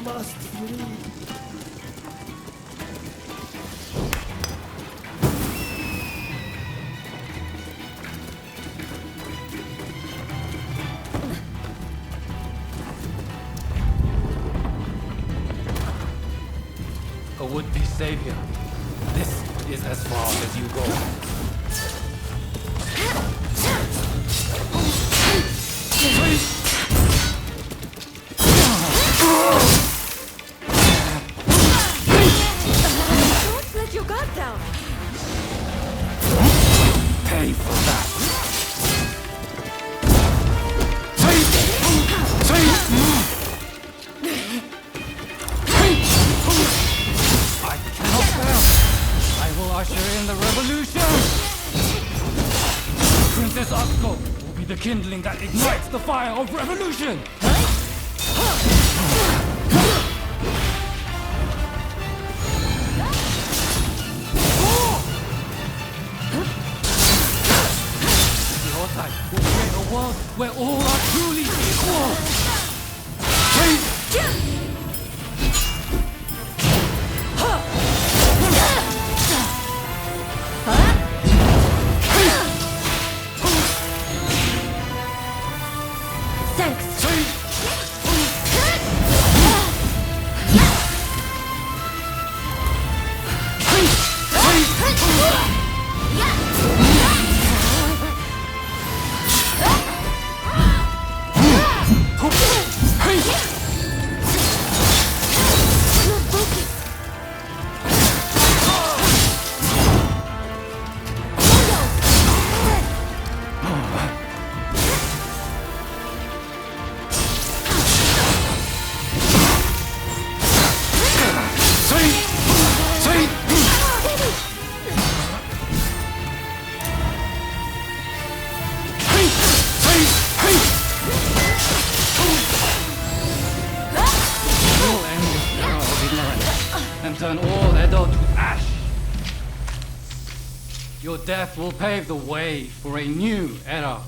must flee. A would-be savior. This is as far as you go. Don't let your guard down. Pay for that. I cannot fail. I will usher in the revolution. Princess Atsuko will be the kindling that ignites the fire of revolution. Your type will create a world where all are truly equal. And turn all Edo to ash. Your death will pave the way for a new era.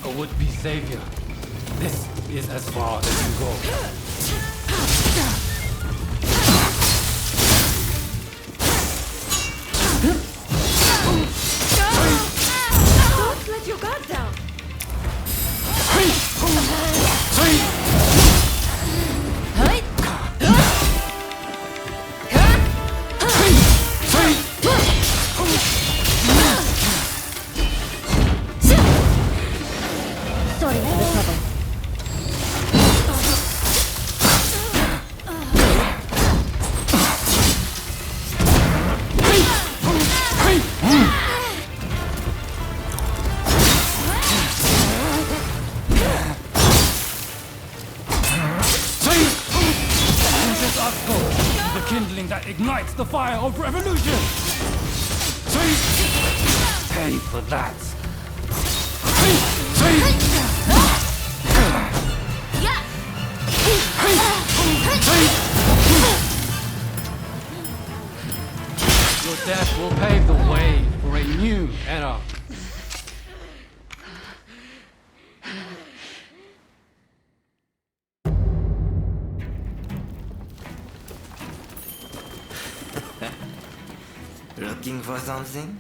A would-be savior. This is as far as you go. Don't let your guard down. Sorry for the trouble. Princess Atsuko, the kindling that ignites the fire of revolution. Pay for that. Your death will pave the way for a new era. Looking for something?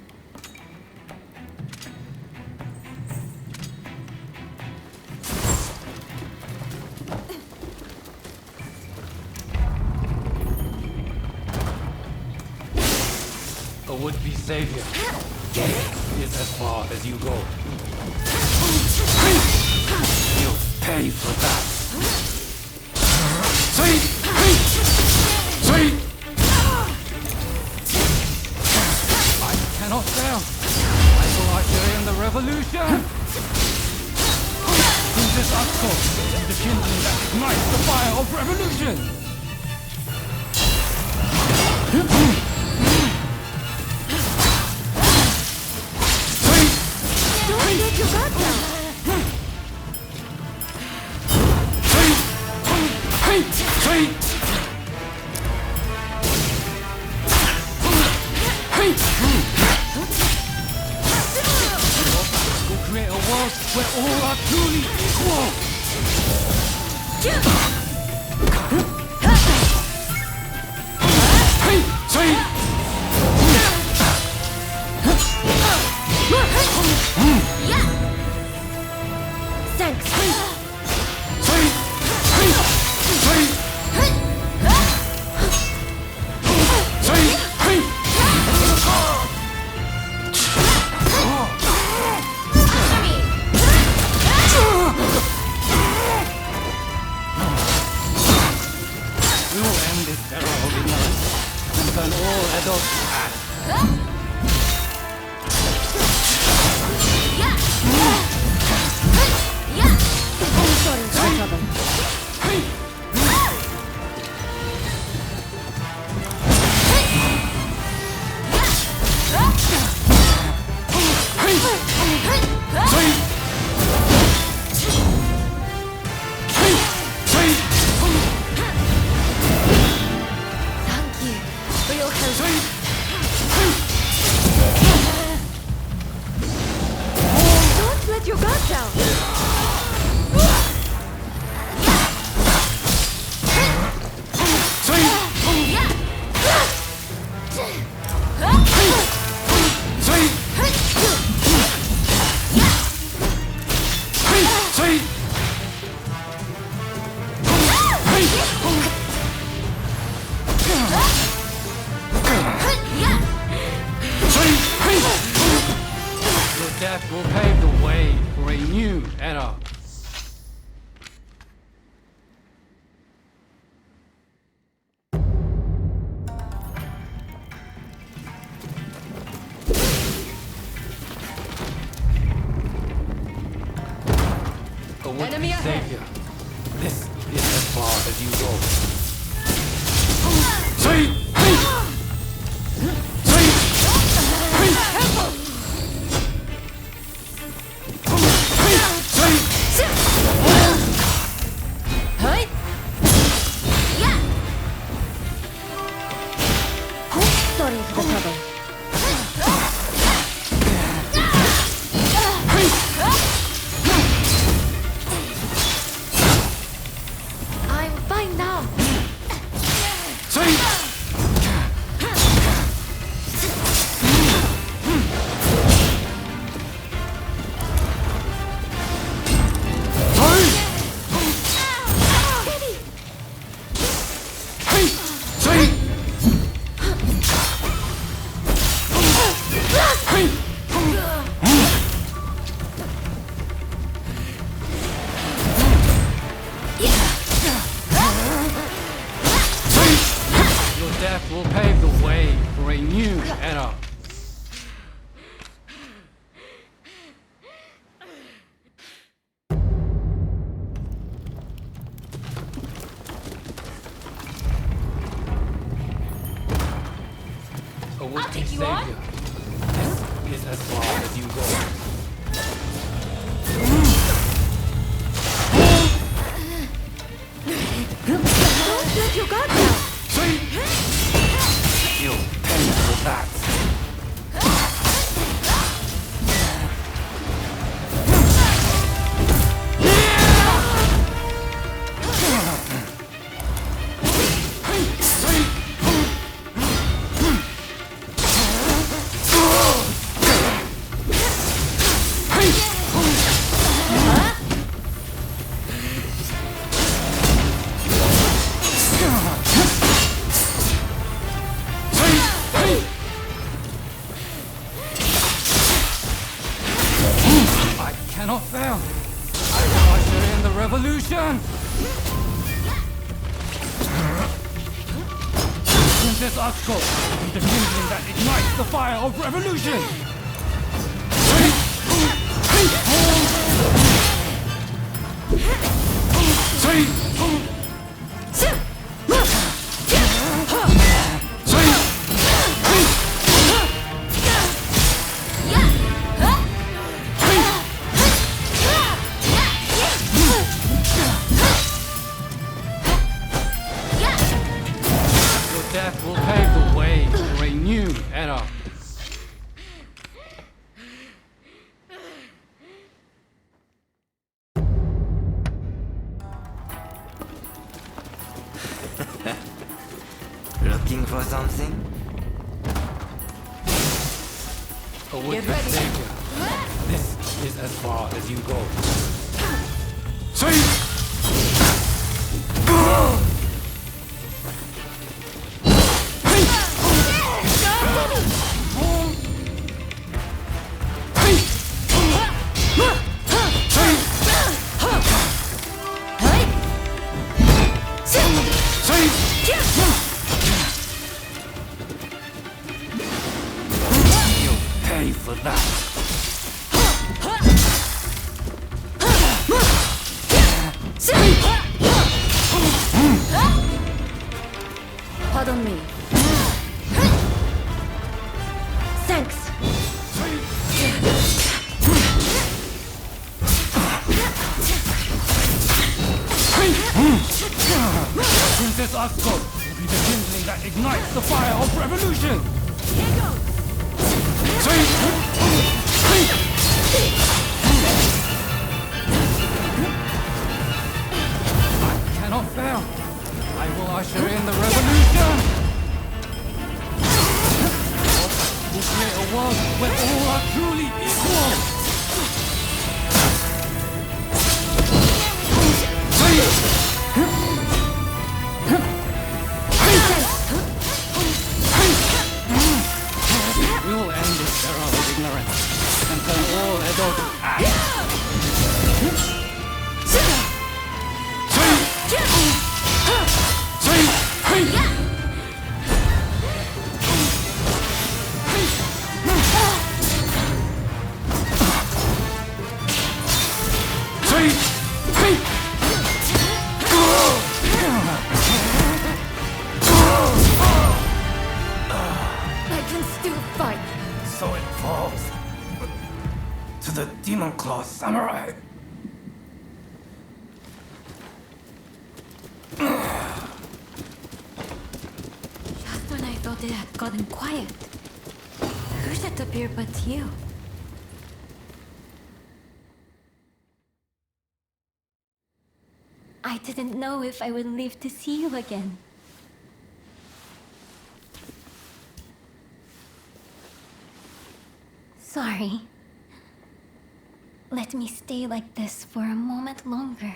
A would-be savior. Is as far as you go. You'll pay for that. I cannot fail. I will usher in the revolution. Princess Atsuko, the kindling that ignites the fire of revolution. Don't let your guard down. All are truly equal! Hey! Say! Thanks. Say! Hey! Say! Say! Hey! We will end this era of ignorance and turn all adults to ash. Sorry for trouble. Hey! Hey! Say! Hey! Say! Thank you for your help. Say! Don't let your guard down. Say! Say! Hey! Say! Say! Hey! Your death will pave the way for a new era. A would-be Enemy ahead. savior. This is as far as you go. Say! Hey! Say! Hey! Hey! Say! Hey! Sorry for the trouble. Hey! I'm fine now. Say! Steady. Hey! Say! Hey! Your death will pave the way for a new era. A would-be take you on. savior. This is as far as you go. Don't let your guard down. Say! You pay for that. I cannot fail. I will usher in the revolution. Princess Atsuko, be the kindling that ignites the fire of revolution. Your death will pave the way for a new era. for something? A wicked savior. This is as far as you go. See? Pay for that. Pardon me. Thanks. Princess Asuko will be the kindling that ignites the fire of revolution. Here goes. I cannot fail. I will usher in the revolution. We'll create a world where all are truly equal. We will end this era of ignorance and turn all Edo to ash. I can still fight. So it falls to the Demon Claw Samurai. Just when I thought it had gotten quiet, who should appear but you? I didn't know if I would live to see you again. Sorry. Let me stay like this for a moment longer.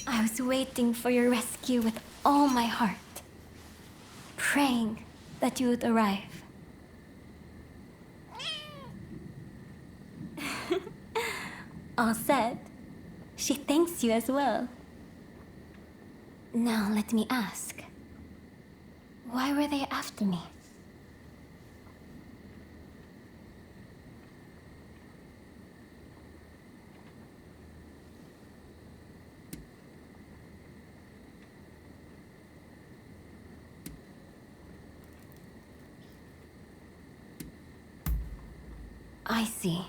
I was waiting for your rescue with all my heart, praying that you would arrive. All said, she thanks you as well. Now let me ask, why were they after me? I see.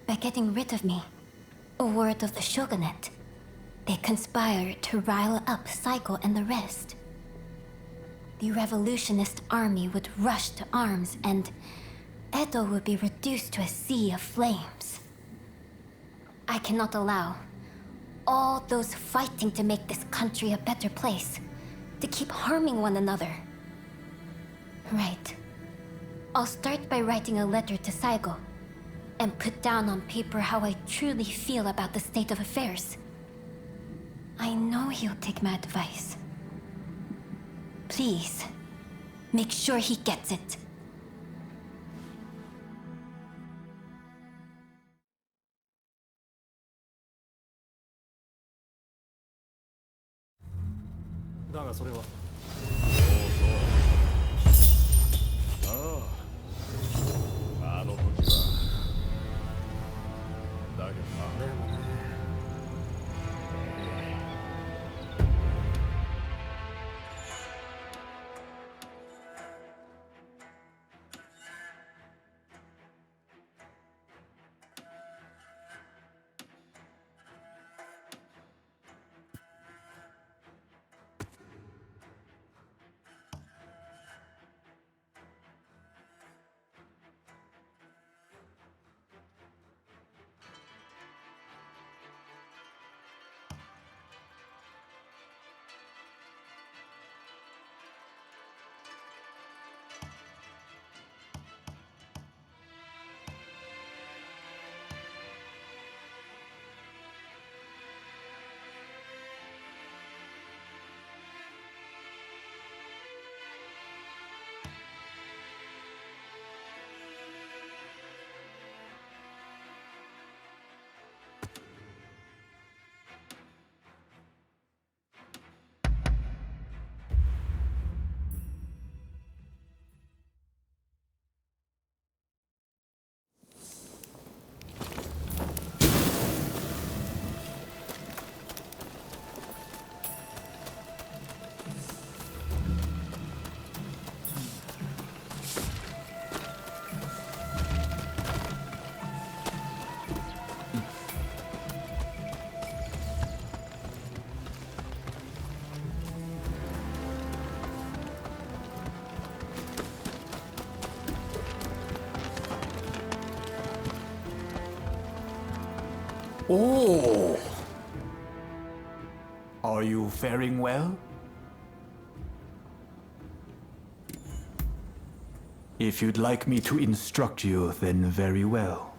By getting rid of me, a word of the shogunate, they conspired to rile up Saiko and the rest. The revolutionist army would rush to arms and Edo would be reduced to a sea of flames. I cannot allow all those fighting to make this country a better place to keep harming one another. Right. I'll start by writing a letter to Saigo and put down on paper how I truly feel about the state of affairs. I know he'll take my advice. Please, make sure he gets it. Oh! Are you faring well? If you'd like me to instruct you, then very well.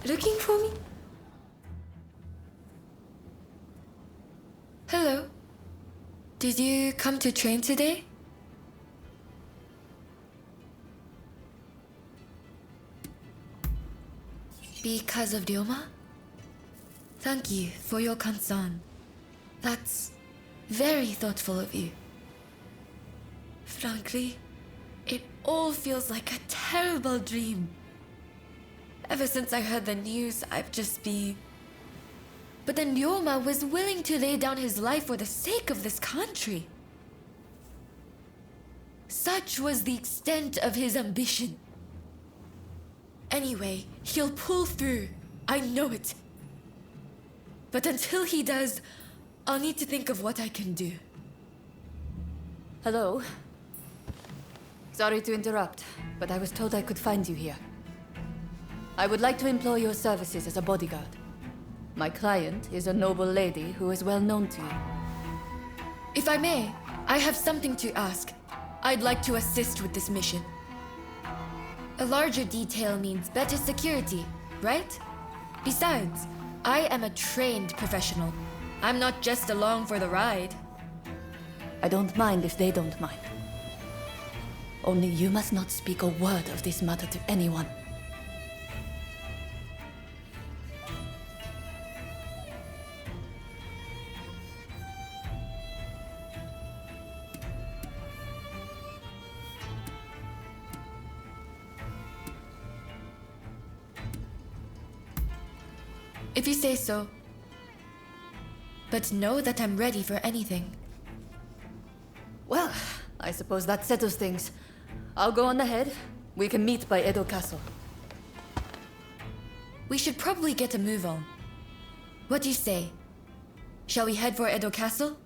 Looking for me? Hello. Did you come to train today? Because of Ryoma? Thank you for your concern. That's very thoughtful of you. Frankly, it all feels like a terrible dream. Ever since I heard the news, I've just been... But then Ryoma was willing to lay down his life for the sake of this country. Such was the extent of his ambition. Anyway, he'll pull through. I know it. But until he does, I'll need to think of what I can do. Hello. Sorry to interrupt, but I was told I could find you here. I would like to employ your services as a bodyguard. My client is a noble lady who is well known to you. If I may, I have something to ask. I'd like to assist with this mission. A larger detail means better security, right? Besides, I am a trained professional. I'm not just along for the ride. I don't mind if they don't mind. Only you must not speak a word of this matter to anyone. If you say so. But know that I'm ready for anything. Well, I suppose that settles things. I'll go on ahead. We can meet by Edo Castle. We should probably get a move on. What do you say? Shall we head for Edo Castle?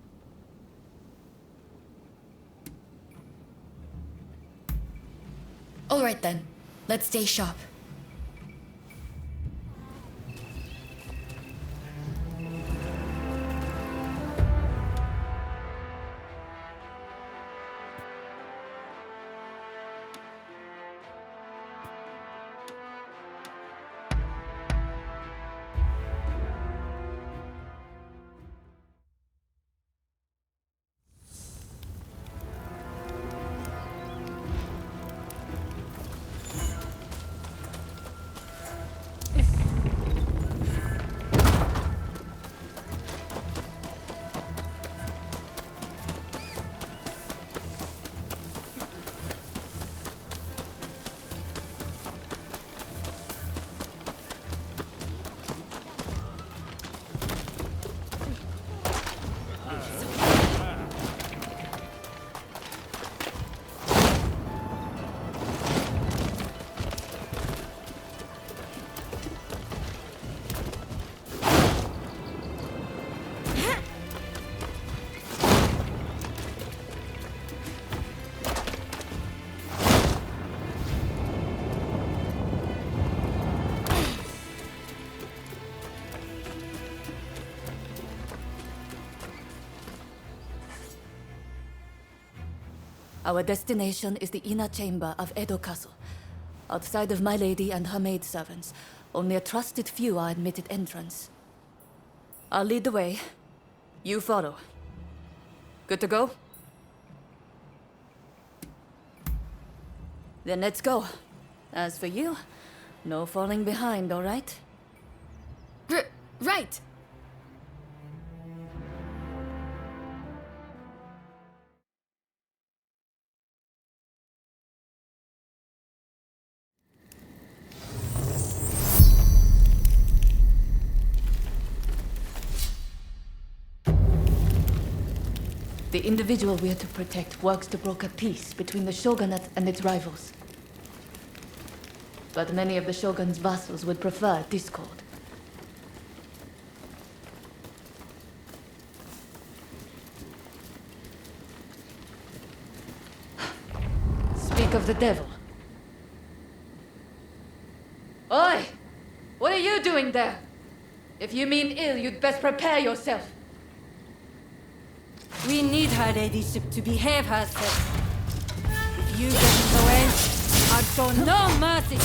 All right then. Let's stay sharp. Our destination is the inner chamber of Edo Castle. Outside of my lady and her maidservants, only a trusted few are admitted entrance. I'll lead the way. You follow. Good to go? Then let's go. As for you, no falling behind, all right? Right. The individual we are to protect works to broker peace between the shogunate and its rivals. But many of the shogun's vassals would prefer discord. Speak of the devil. Oi! What are you doing there? If you mean ill, you'd best prepare yourself. We need her ladyship to behave herself. If you get in the way, I'll show no mercy.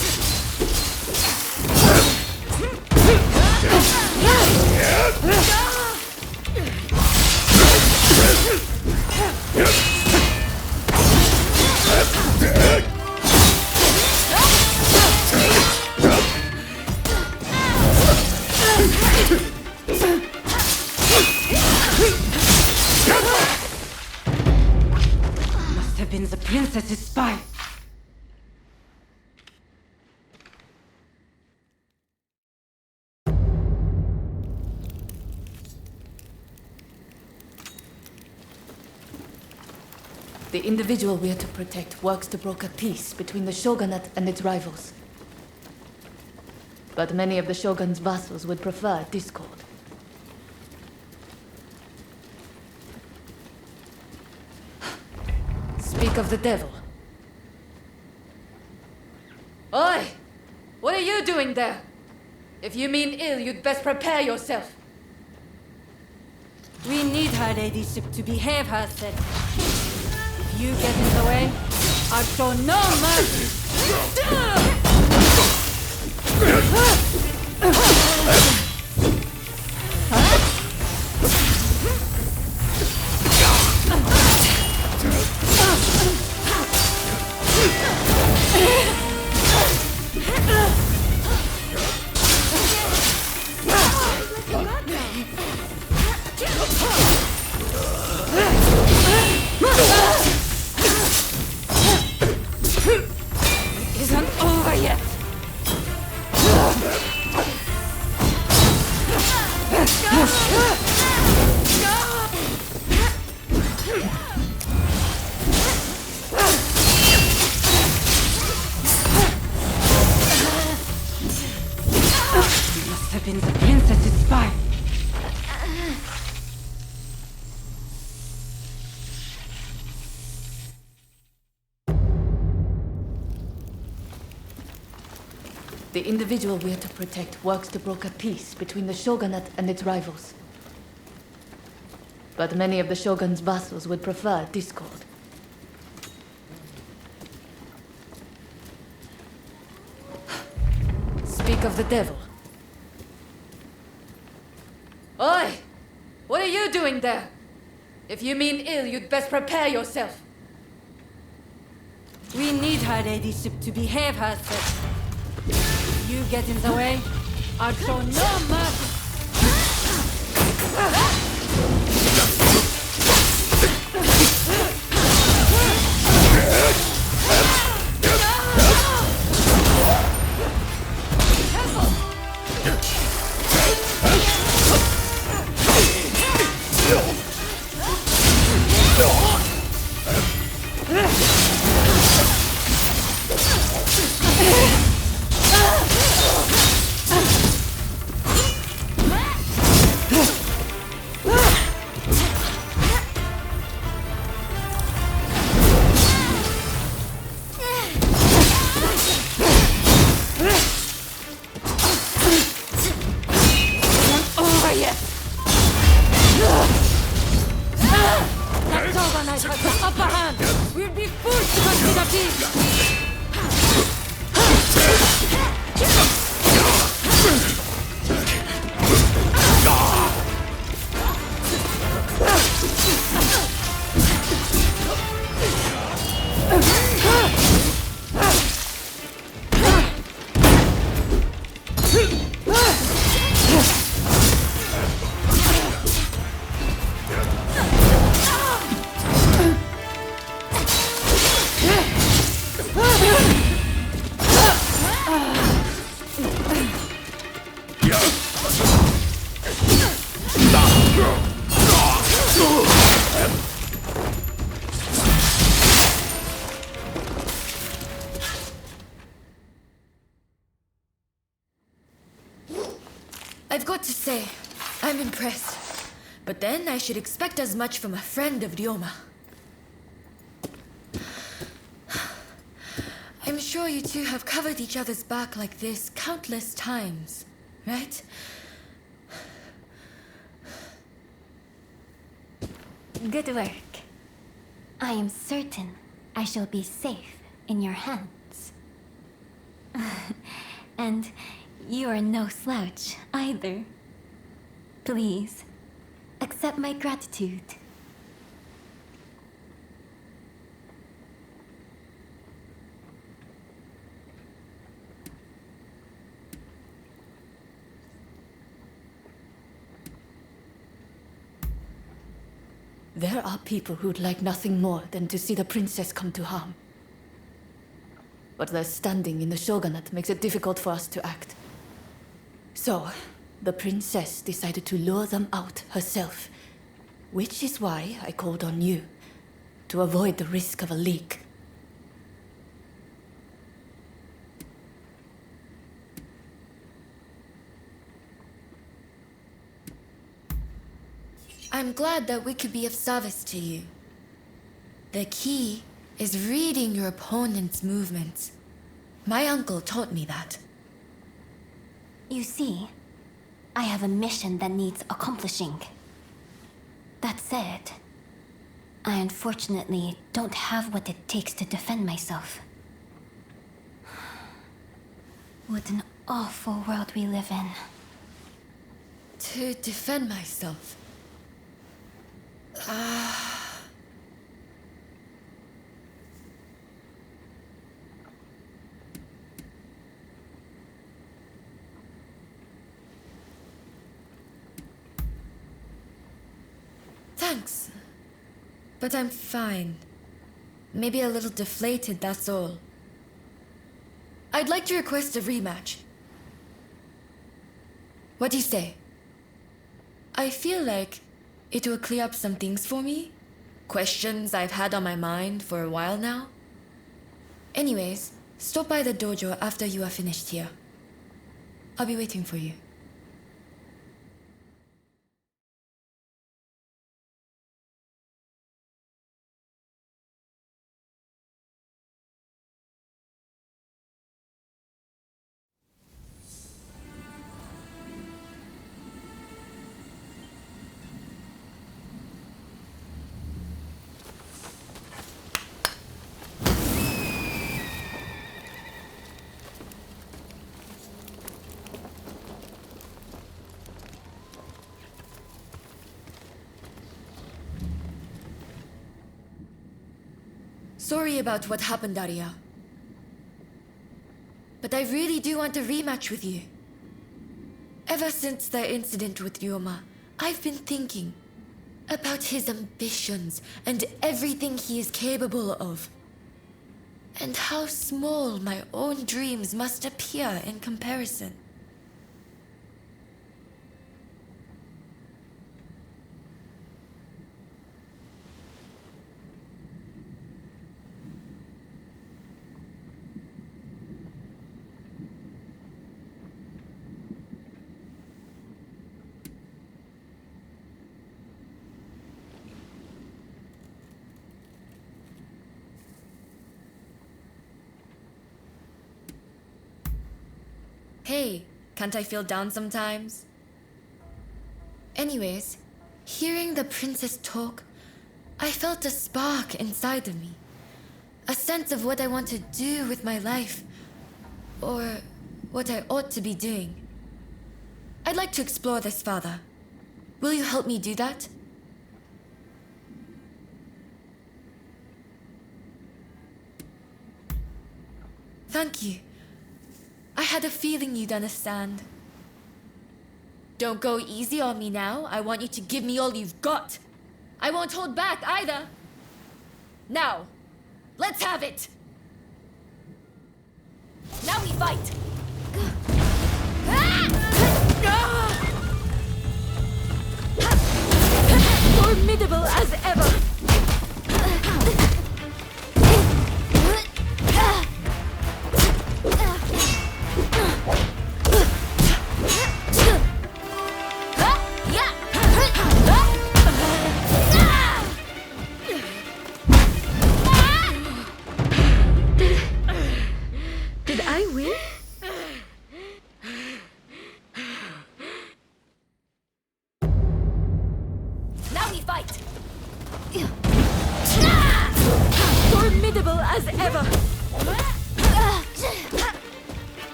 Must have been the princess's spy. The individual we are to protect works to broker peace between the shogunate and its rivals. But many of the shogun's vassals would prefer discord. Speak of the devil. Oi! What are you doing there? If you mean ill, you'd best prepare yourself. We need her ladyship to behave herself. If you get in the way, I'll show no mercy. Isn't over yet. Must have been the princess's spy. The individual we are to protect works to broker peace between the shogunate and its rivals. But many of the shogun's vassals would prefer discord. Speak of the devil. Oi! What are you doing there? If you mean ill, you'd best prepare yourself. We need her ladyship to behave herself. If you get in the way, I'll show no mercy. I've got to say, I'm impressed. But then I should expect as much from a friend of Ryoma. I'm sure you two have covered each other's back like this countless times, right? Good work. I am certain I shall be safe in your hands. And you are no slouch either. Please, accept my gratitude. There are people who'd like nothing more than to see the princess come to harm. But their standing in the shogunate makes it difficult for us to act. So, the princess decided to lure them out herself, which is why I called on you, to avoid the risk of a leak. I'm glad that we could be of service to you. The key is reading your opponent's movements. My uncle taught me that. You see, I have a mission that needs accomplishing. That said, I unfortunately don't have what it takes to defend myself. What an awful world we live in. To defend myself. Thanks. But I'm fine. Maybe a little deflated, that's all. I'd like to request a rematch. What do you say? I feel like it will clear up some things for me. Questions I've had on my mind for a while now. Anyways, stop by the dojo after you are finished here. I'll be waiting for you. Sorry about what happened, Arya. But I really do want a rematch with you. Ever since the incident with Ryoma, I've been thinking about his ambitions and everything he is capable of. And how small my own dreams must appear in comparison. Hey, can't I feel down sometimes? Anyways, hearing the princess talk, I felt a spark inside of me. A sense of what I want to do with my life. Or what I ought to be doing. I'd like to explore this further. Will you help me do that? Thank you. I had a feeling you'd understand. Don't go easy on me now. I want you to give me all you've got. I won't hold back either. Now, let's have it. Now we fight. Formidable as ever!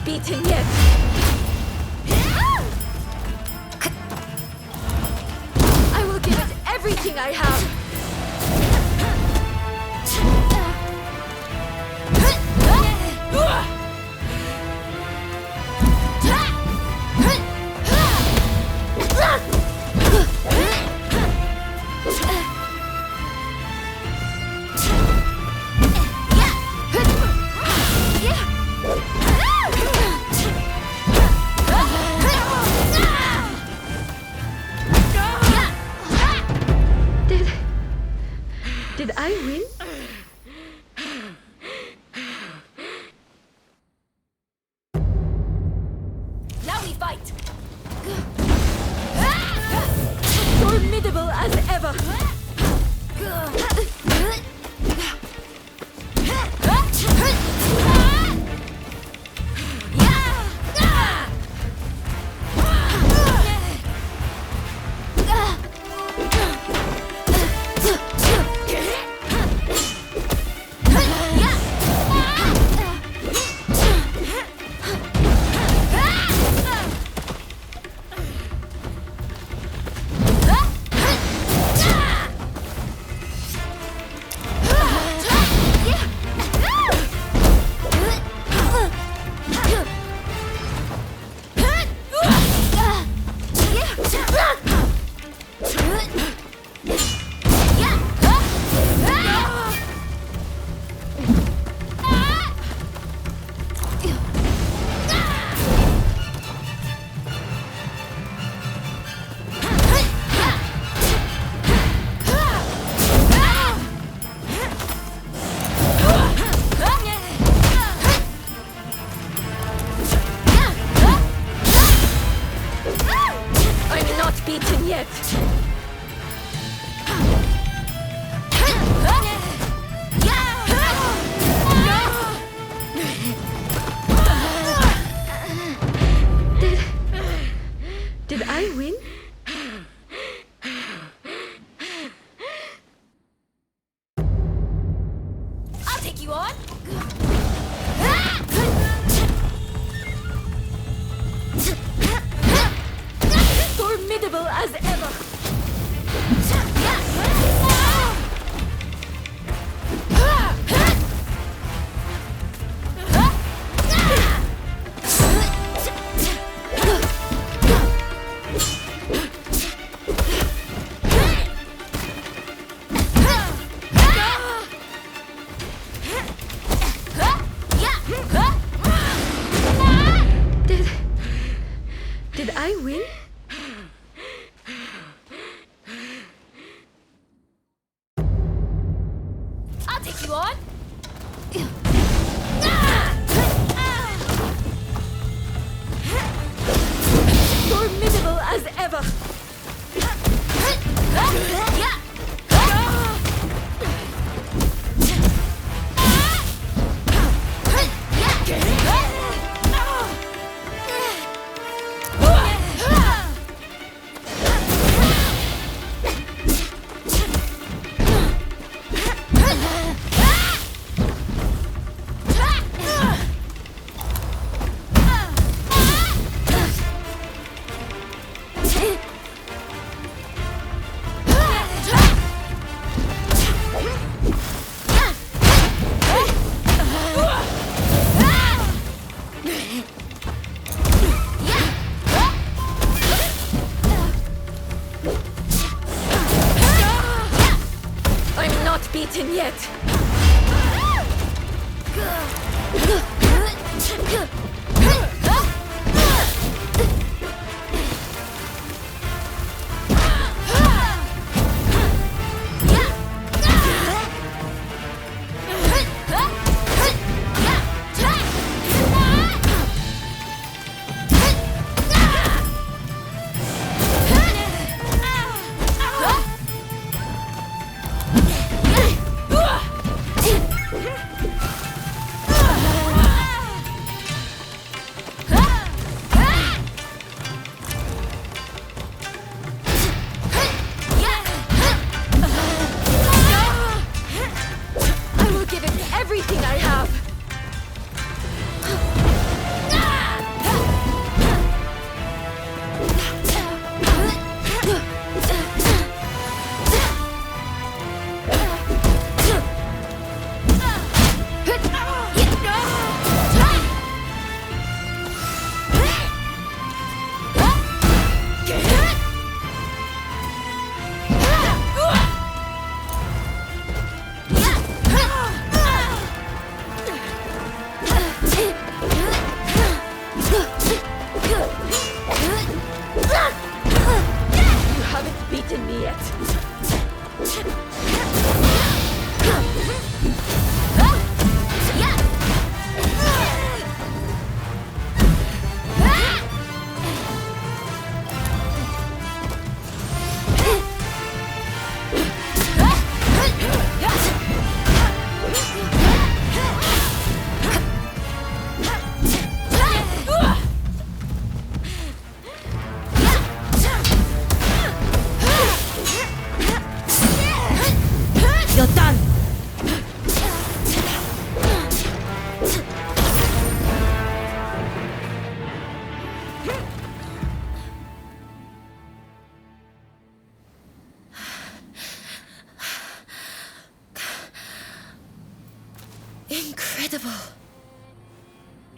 beaten yet. I will give it everything I have. Did I win? Now we fight! Formidable as ever!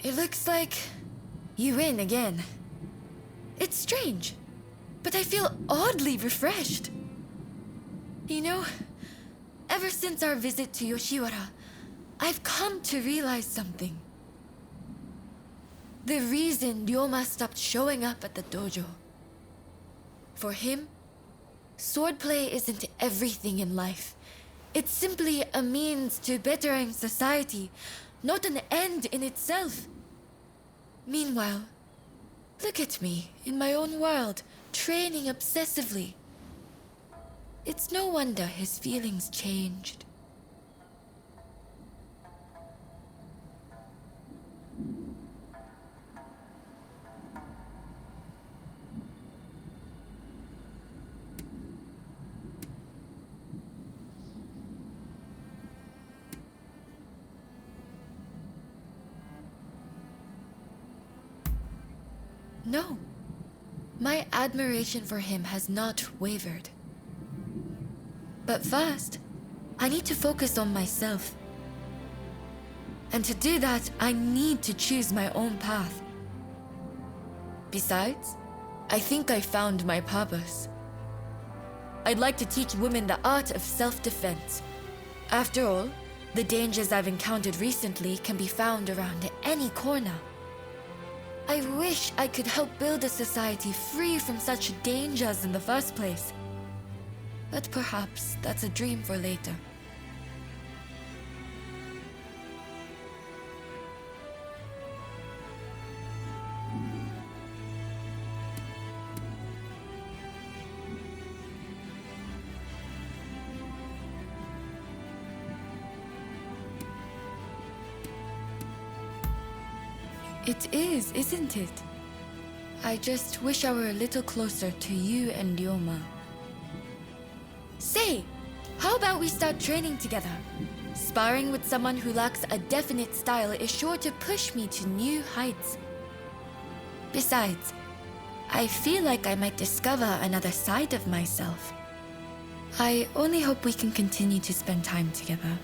It looks like you win again. It's strange, but I feel oddly refreshed. You know, ever since our visit to Yoshiwara, I've come to realize something. The reason Ryoma stopped showing up at the dojo. For him, swordplay isn't everything in life. It's simply a means to bettering society, not an end in itself. Meanwhile, look at me, in my own world, training obsessively. It's no wonder his feelings changed. No. My admiration for him has not wavered. But first, I need to focus on myself. And to do that, I need to choose my own path. Besides, I think I found my purpose. I'd like to teach women the art of self-defense. After all, the dangers I've encountered recently can be found around any corner. I wish I could help build a society free from such dangers in the first place. But perhaps that's a dream for later. It is, isn't it? I just wish I were a little closer to you and Ryoma. Say, how about we start training together? Sparring with someone who lacks a definite style is sure to push me to new heights. Besides, I feel like I might discover another side of myself. I only hope we can continue to spend time together.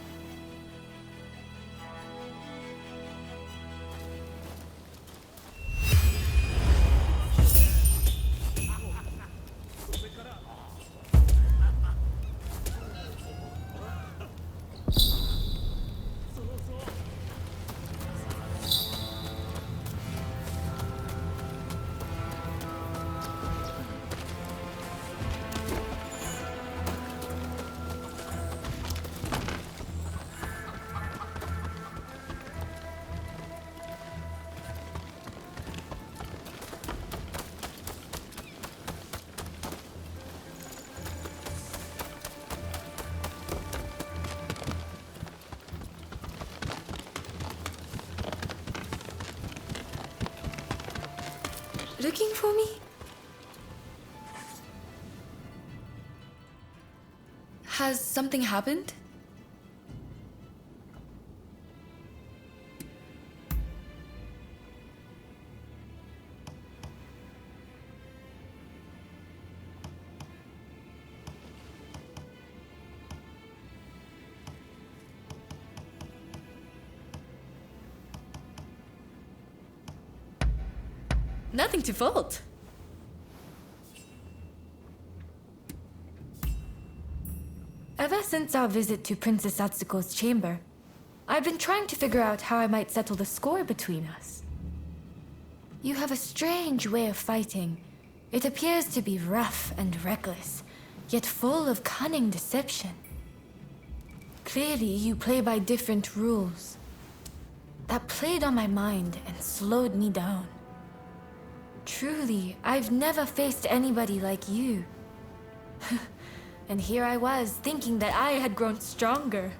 Looking for me? Has something happened? Nothing to fault. Ever since our visit to Princess Atsuko's chamber, I've been trying to figure out how I might settle the score between us. You have a strange way of fighting. It appears to be rough and reckless, yet full of cunning deception. Clearly, you play by different rules. That played on my mind and slowed me down. Truly, I've never faced anybody like you. And here I was, thinking that I had grown stronger.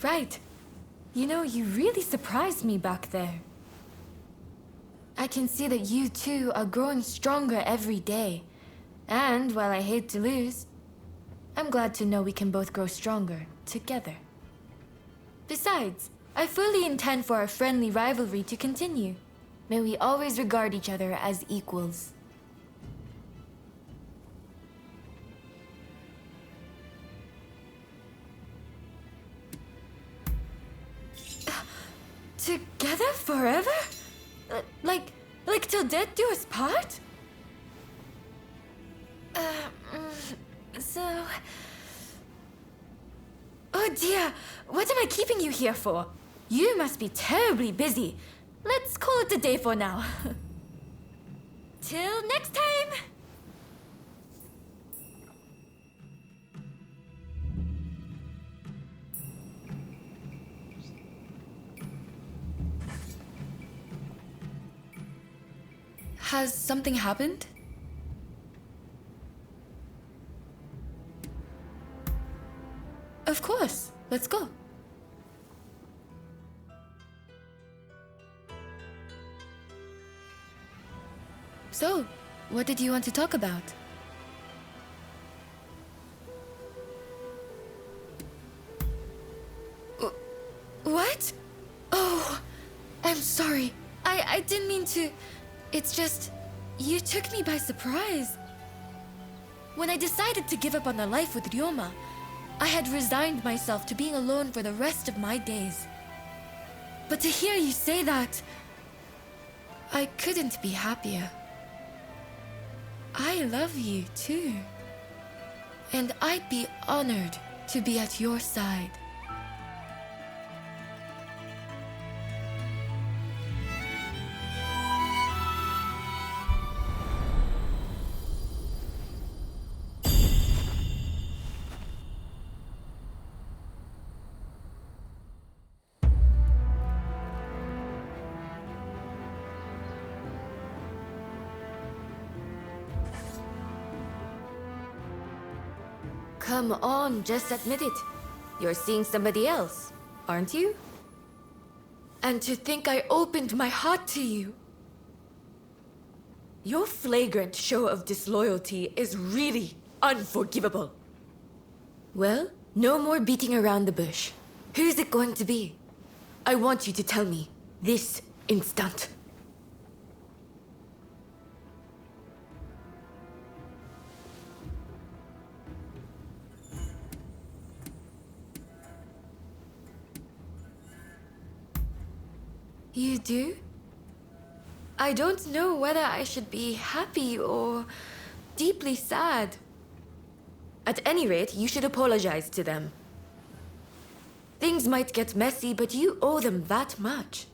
Right. You know, you really surprised me back there. I can see that you two are growing stronger every day. And while I hate to lose, I'm glad to know we can both grow stronger together. Besides, I fully intend for our friendly rivalry to continue. May we always regard each other as equals. Together forever? Like till death do us part? So... Oh dear, what am I keeping you here for? You must be terribly busy. Let's call it a day for now. Till next time! Has something happened? Of course. Let's go. So, what did you want to talk about? What? Oh, I'm sorry. I didn't mean to... It's just... You took me by surprise. When I decided to give up on a life with Ryoma, I had resigned myself to being alone for the rest of my days. But to hear you say that... I couldn't be happier. I love you too. And I'd be honored to be at your side. Come on, just admit it. You're seeing somebody else, aren't you? And to think I opened my heart to you. Your flagrant show of disloyalty is really unforgivable. Well, no more beating around the bush. Who's it going to be? I want you to tell me this instant. You do? I don't know whether I should be happy or deeply sad. At any rate, you should apologize to them. Things might get messy, but you owe them that much.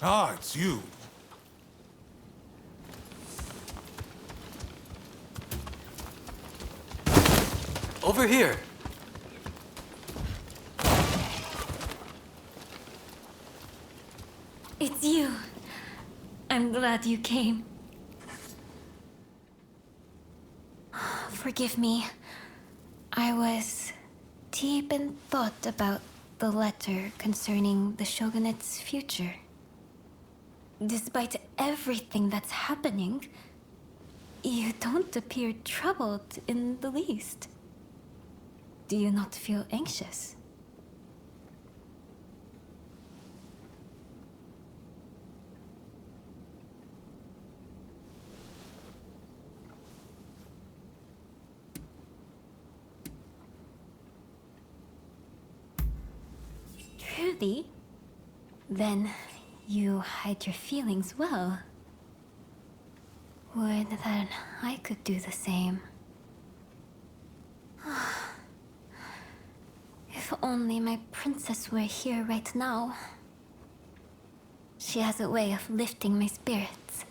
Ah, it's you. Over here. It's you. I'm glad you came. Forgive me. I was deep in thought about the letter concerning the Shogunate's future. Despite everything that's happening, you don't appear troubled in the least. Do you not feel anxious? Truly? Then you hide your feelings well. Would that I could do the same. If only my princess were here right now. She has a way of lifting my spirits.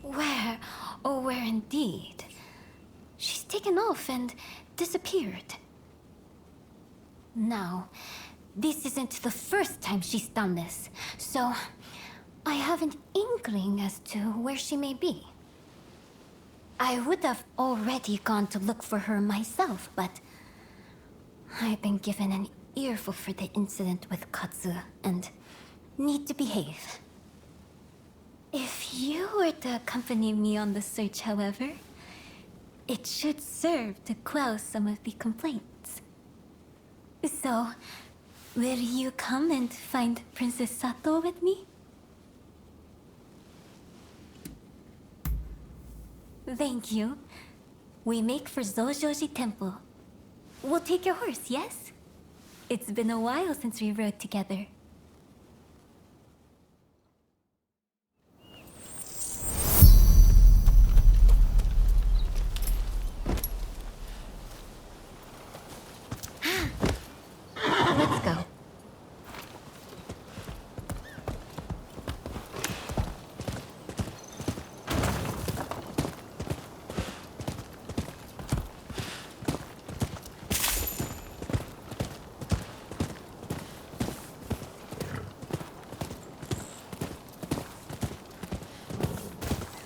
Where? Oh, where indeed? She's taken off and disappeared. Now, this isn't the first time she's done this, so I have an inkling as to where she may be. I would have already gone to look for her myself, but I've been given an earful for the incident with Katsu and need to behave. If you were to accompany me on the search, however, it should serve to quell some of the complaints. So, will you come and find Princess Sato with me? Thank you. We make for Zojoji Temple. We'll take your horse, yes? It's been a while since we rode together. Let's go.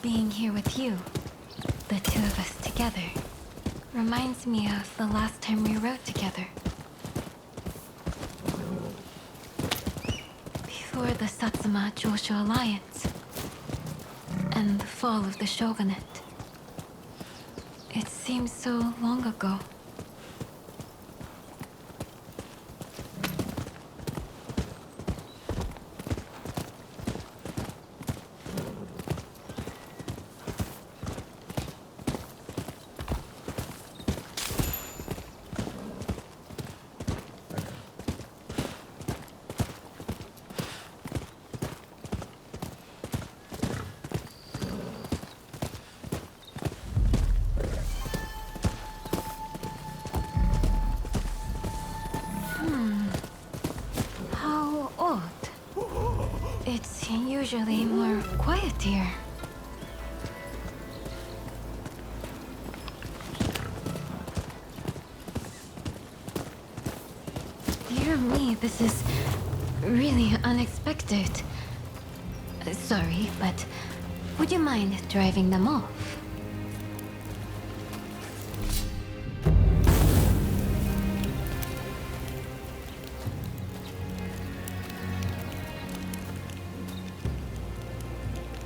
Being here with you, the two of us together, reminds me of the last time we rode together. Before the Satsuma Joshu Alliance and the fall of the shogunate. It seems so long ago. How odd. It's usually more quiet here. Dear me, this is really unexpected. Sorry, but would you mind driving them off?